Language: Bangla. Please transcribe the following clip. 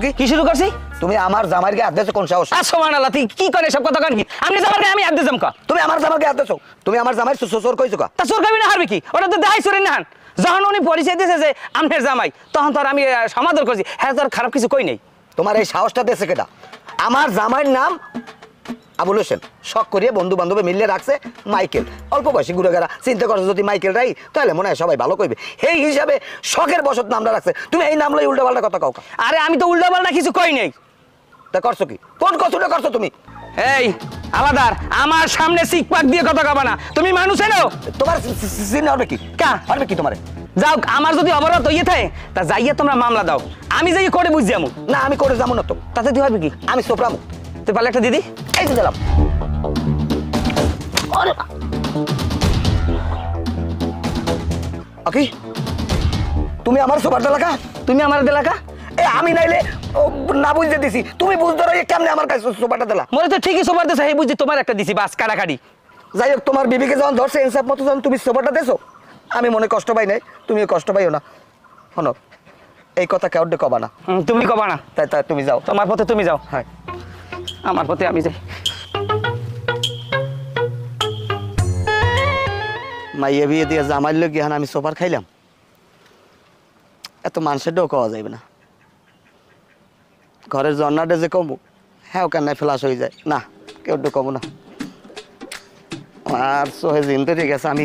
কি শুরু করছি? তুমি আমার জামাইকে হাত দিয়েছো কোন সাহস? সুবহানাল্লাহ, তুই কি করে সব কথা কানকি? আমি জামাইকে আমি হাত দিলাম কা? তুমি আমার জামাইকে হাত দিয়েছো? তুমি আমার জামাই শ্বশুর কইছো কা? তা চোর খাবি না হারবি কি? ওটা তো দেখাই চোরের না। যখন উনি পরিচয় দিয়েছে যে আমনের জামাই, তখন তো আর আমি সমাদর করছি। হ্যাঁ, তোর খারাপ কিছু কই নাই। তোমার এই সাহসটা দিয়েছে কেটা? আমার জামাইয়ের নাম আবুল হোসেন, শখ করিয়ে বন্ধু বান্ধবে মিললে রাখছে মাইকেল। অল্প বয়সী ঘুরেগেরা চিন্তা করছো যদি মাইকেল রাই তাহলে মনে হয় সবাই ভালো কইবে। এই হিসাবে শখের বসত নামটা রাখছে। তুমি এই নাম লই উল্টা পাল্টা কথা কাও? আরে আমি তো উল্টা পাল্টা কিছু কই নাই। তা করছো কি? কোন কথাটা করছো তুমি? এই আলাদার আমার সামনে সিকপাক দিয়ে কথা কবা না। তুমি মানুষ এনো? তোমার সিন হবে কি? কা হবে কি তোমারে? যাও, আমার যদি অবরত হইয়ে থাকে তা যাইয়া তোমরা মামলা দাও। আমি যাই করে বুঝ যাবো। না আমি করে যাবো না তো। তাতে তুই হবে কি? আমি সোপরামু। তুই পারলে একটা দিদি এই যে দিলাম। কি তুমি আমার সোপার এলাকা? তুমি আমার এলাকা? এ আমি নাইলে না বুঝতে দিছি, তুমি বুঝতে রয়ে কেমনে আমার কাছে সোপাটা দিলা? মনে তো ঠিকই সোপার দেশে এই বুঝছি তোমার একটা দিছি বাস কাটাকাটি। যাই হোক, তোমার বিবিকে যখন ধরছে ইনসাফ মতো যখন তুমি সোপাটা দেছো, আমি মনে কষ্ট পাই নাই, তুমিও কষ্ট পাইও না। শোনো, এই কথা কেউ কবা না। তুমি কবা না? তাই তাই তুমি যাও, তোমার পথে তুমি যাও, হ্যাঁ আমার পথে আমি যাই। মাইয়ে বিয়ে দিয়ে জামাইল গিয়ে আমি সোপার খাইলাম, এত মানুষের ডো খাওয়া যাইবে না। ঘরের জন্নাটা যে কমবো, হ্যাঁ কেন ফ্লাশ হয়ে যায় না, কেউ ডো কমো না। আর সোহে জিনতে ঠিক আছে, আমি